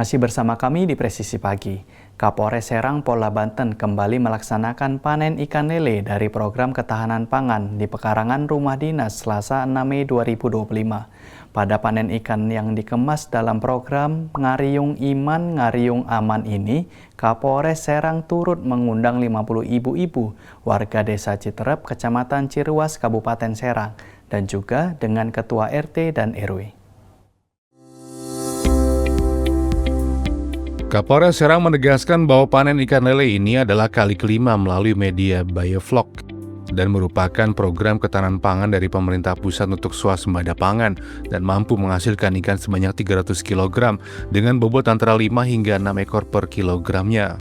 Masih bersama kami di Presisi Pagi. Kapolres Serang Polda Banten kembali melaksanakan panen ikan lele dari program ketahanan pangan di pekarangan rumah dinas Selasa 6 Mei 2025. Pada panen ikan yang dikemas dalam program Ngariung Iman Ngariung Aman ini, Kapolres Serang turut mengundang 50 ibu-ibu warga Desa Citerep, Kecamatan Ciruas, Kabupaten Serang, dan juga dengan Ketua RT dan RW. Kapolres Serang menegaskan bahwa panen ikan lele ini adalah kali kelima melalui media Biovlog dan merupakan program ketahanan pangan dari pemerintah pusat untuk swasembada pangan dan mampu menghasilkan ikan sebanyak 300 kg dengan bobot antara 5 hingga 6 ekor per kilogramnya.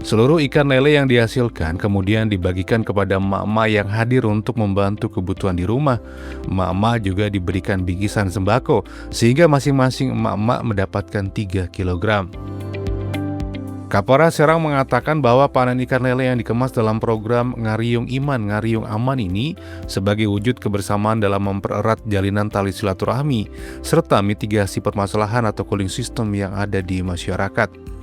Seluruh ikan lele yang dihasilkan kemudian dibagikan kepada emak-emak yang hadir untuk membantu kebutuhan di rumah. Emak-emak juga diberikan bingkisan sembako sehingga masing-masing emak-emak mendapatkan 3 kg. Kapolres Serang mengatakan bahwa panen ikan lele yang dikemas dalam program Ngariung Iman Ngariung Aman ini sebagai wujud kebersamaan dalam mempererat jalinan tali silaturahmi serta mitigasi permasalahan atau cooling system yang ada di masyarakat.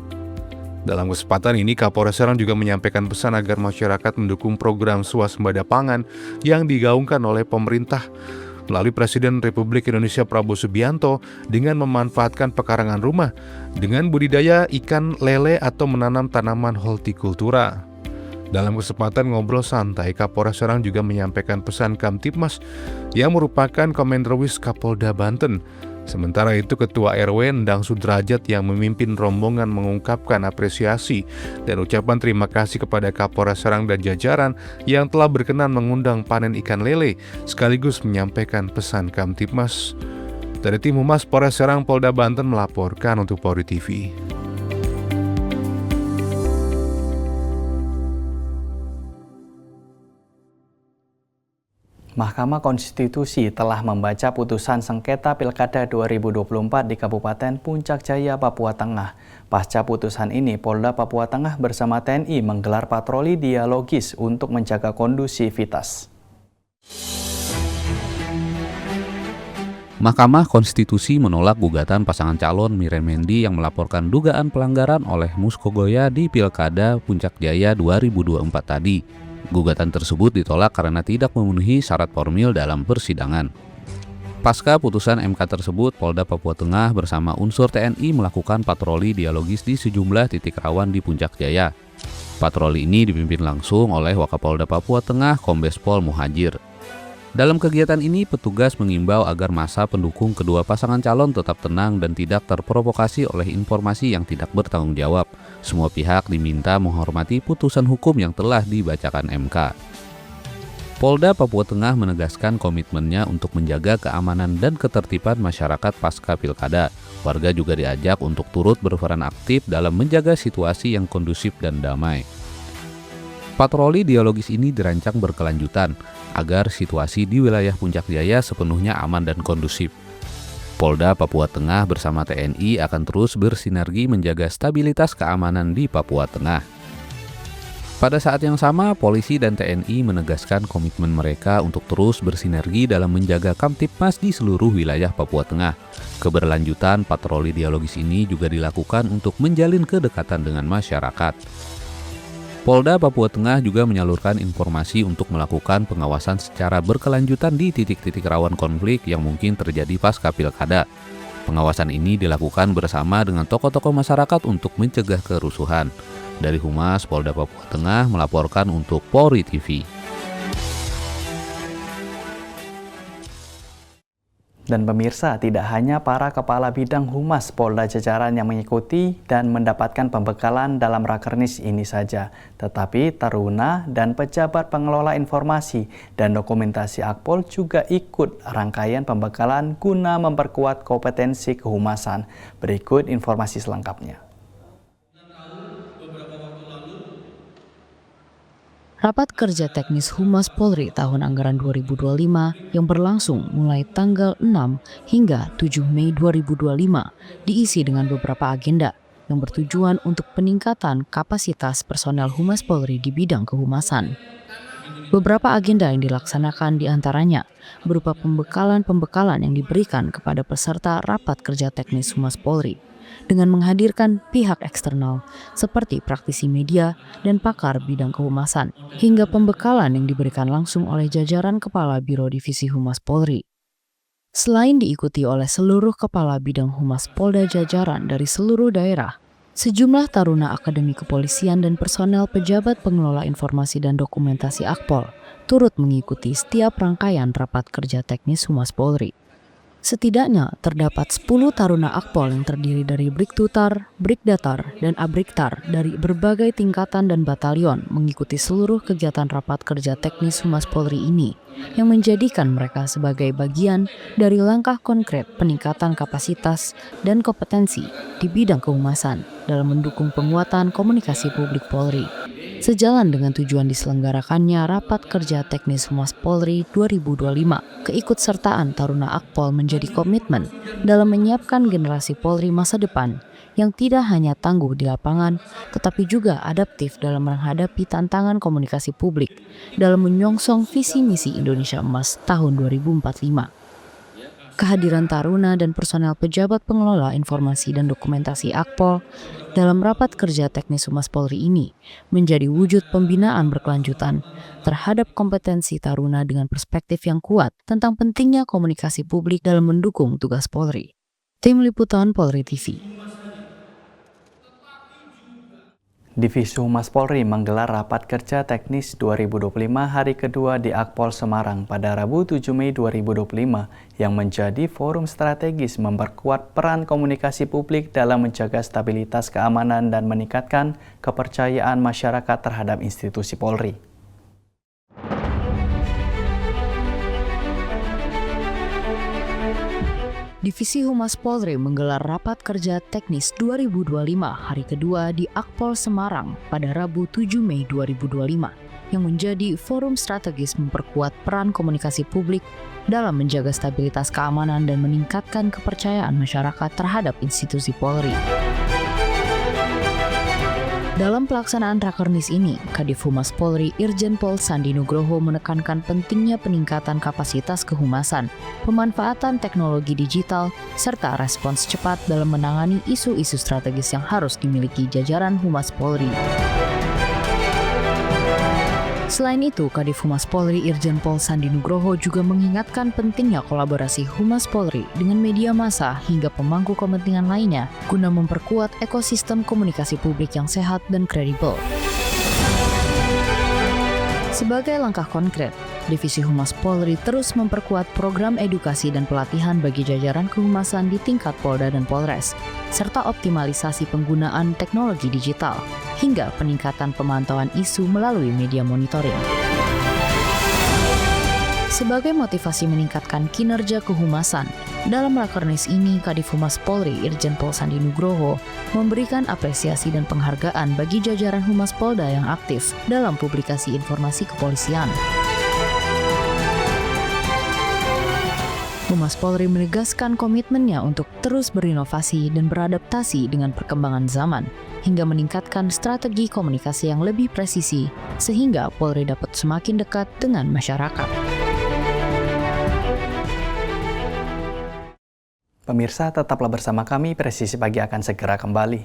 Dalam kesempatan ini, Kapolres Serang juga menyampaikan pesan agar masyarakat mendukung program swasembada pangan yang digaungkan oleh pemerintah melalui Presiden Republik Indonesia Prabowo Subianto dengan memanfaatkan pekarangan rumah dengan budidaya ikan lele atau menanam tanaman hortikultura. Dalam kesempatan ngobrol santai, Kapolres Serang juga menyampaikan pesan Kamtibmas yang merupakan Komenderwis Kapolda Banten. Sementara itu, Ketua RW Endang Sudrajat yang memimpin rombongan mengungkapkan apresiasi dan ucapan terima kasih kepada Kapolres Serang dan jajaran yang telah berkenan mengundang panen ikan lele, sekaligus menyampaikan pesan Kamtibmas. Dari tim Humas Polres Serang Polda Banten melaporkan untuk Polri TV. Mahkamah Konstitusi telah membaca putusan sengketa Pilkada 2024 di Kabupaten Puncak Jaya, Papua Tengah. Pasca putusan ini, Polda Papua Tengah bersama TNI menggelar patroli dialogis untuk menjaga kondusivitas. Mahkamah Konstitusi menolak gugatan pasangan calon Miren Mendi yang melaporkan dugaan pelanggaran oleh Muskogoya di Pilkada Puncak Jaya 2024 tadi. Gugatan tersebut ditolak karena tidak memenuhi syarat formil dalam persidangan. Pasca putusan MK tersebut, Polda Papua Tengah bersama unsur TNI melakukan patroli dialogis di sejumlah titik rawan di Puncak Jaya. Patroli ini dipimpin langsung oleh Wakapolda Papua Tengah Kombes Pol Muhajir. Dalam kegiatan ini, petugas mengimbau agar massa pendukung kedua pasangan calon tetap tenang dan tidak terprovokasi oleh informasi yang tidak bertanggung jawab. Semua pihak diminta menghormati putusan hukum yang telah dibacakan MK. Polda Papua Tengah menegaskan komitmennya untuk menjaga keamanan dan ketertiban masyarakat pasca pilkada. Warga juga diajak untuk turut berperan aktif dalam menjaga situasi yang kondusif dan damai. Patroli dialogis ini dirancang berkelanjutan agar situasi di wilayah Puncak Jaya sepenuhnya aman dan kondusif. Polda Papua Tengah bersama TNI akan terus bersinergi menjaga stabilitas keamanan di Papua Tengah. Pada saat yang sama, polisi dan TNI menegaskan komitmen mereka untuk terus bersinergi dalam menjaga Kamtibmas di seluruh wilayah Papua Tengah. Keberlanjutan patroli dialogis ini juga dilakukan untuk menjalin kedekatan dengan masyarakat. Polda Papua Tengah juga menyalurkan informasi untuk melakukan pengawasan secara berkelanjutan di titik-titik rawan konflik yang mungkin terjadi pasca pilkada. Pengawasan ini dilakukan bersama dengan tokoh-tokoh masyarakat untuk mencegah kerusuhan. Dari Humas Polda Papua Tengah melaporkan untuk Polri TV. Dan pemirsa, tidak hanya para kepala bidang humas Polda jajaran yang mengikuti dan mendapatkan pembekalan dalam Rakernis ini saja, tetapi taruna dan pejabat pengelola informasi dan dokumentasi Akpol juga ikut rangkaian pembekalan guna memperkuat kompetensi kehumasan. Berikut informasi selengkapnya. Rapat Kerja Teknis Humas Polri tahun anggaran 2025 yang berlangsung mulai tanggal 6 hingga 7 Mei 2025 diisi dengan beberapa agenda yang bertujuan untuk peningkatan kapasitas personel Humas Polri di bidang kehumasan. Beberapa agenda yang dilaksanakan diantaranya berupa pembekalan yang diberikan kepada peserta Rapat Kerja Teknis Humas Polri, dengan menghadirkan pihak eksternal seperti praktisi media dan pakar bidang kehumasan, hingga pembekalan yang diberikan langsung oleh jajaran Kepala Biro Divisi Humas Polri. Selain diikuti oleh seluruh kepala bidang humas Polda jajaran dari seluruh daerah, sejumlah taruna Akademi Kepolisian dan personel pejabat pengelola informasi dan dokumentasi Akpol turut mengikuti setiap rangkaian rapat kerja teknis Humas Polri. Setidaknya terdapat 10 taruna Akpol yang terdiri dari Brigtutar, Brigdatar, dan Abriktar dari berbagai tingkatan dan batalion mengikuti seluruh kegiatan rapat kerja teknis Humas Polri ini, yang menjadikan mereka sebagai bagian dari langkah konkret peningkatan kapasitas dan kompetensi di bidang kehumasan dalam mendukung penguatan komunikasi publik Polri. Sejalan dengan tujuan diselenggarakannya Rapat Kerja Teknis Humas Polri 2025, keikutsertaan taruna Akpol menjadi komitmen dalam menyiapkan generasi Polri masa depan yang tidak hanya tangguh di lapangan, tetapi juga adaptif dalam menghadapi tantangan komunikasi publik dalam menyongsong visi misi Indonesia Emas tahun 2045. Kehadiran taruna dan personel pejabat pengelola informasi dan dokumentasi Akpol dalam rapat kerja teknis Humas Polri ini menjadi wujud pembinaan berkelanjutan terhadap kompetensi taruna dengan perspektif yang kuat tentang pentingnya komunikasi publik dalam mendukung tugas Polri. Tim Liputan Polri TV. Divisi Humas Polri menggelar Rapat Kerja Teknis 2025 hari kedua di Akpol Semarang pada Rabu 7 Mei 2025 yang menjadi forum strategis memperkuat peran komunikasi publik dalam menjaga stabilitas keamanan dan meningkatkan kepercayaan masyarakat terhadap institusi Polri. Divisi Humas Polri menggelar Rapat Kerja Teknis 2025 hari kedua di Akpol Semarang pada Rabu 7 Mei 2025 yang menjadi forum strategis memperkuat peran komunikasi publik dalam menjaga stabilitas keamanan dan meningkatkan kepercayaan masyarakat terhadap institusi Polri. Dalam pelaksanaan Rakernis ini, Kadif Humas Polri Irjen Pol Sandi Nugroho menekankan pentingnya peningkatan kapasitas kehumasan, pemanfaatan teknologi digital, serta respons cepat dalam menangani isu-isu strategis yang harus dimiliki jajaran Humas Polri. Selain itu, Kadif Humas Polri Irjen Pol Sandi Nugroho juga mengingatkan pentingnya kolaborasi Humas Polri dengan media massa hingga pemangku kepentingan lainnya guna memperkuat ekosistem komunikasi publik yang sehat dan kredibel. Sebagai langkah konkret, Divisi Humas Polri terus memperkuat program edukasi dan pelatihan bagi jajaran kehumasan di tingkat Polda dan Polres, serta optimalisasi penggunaan teknologi digital, hingga peningkatan pemantauan isu melalui media monitoring. Sebagai motivasi meningkatkan kinerja kehumasan, dalam Rakernis ini Kadif Humas Polri Irjen Pol Sandi Nugroho memberikan apresiasi dan penghargaan bagi jajaran Humas Polda yang aktif dalam publikasi informasi kepolisian. Humas Polri menegaskan komitmennya untuk terus berinovasi dan beradaptasi dengan perkembangan zaman, hingga meningkatkan strategi komunikasi yang lebih presisi, sehingga Polri dapat semakin dekat dengan masyarakat. Pemirsa, tetaplah bersama kami, Presisi Pagi akan segera kembali.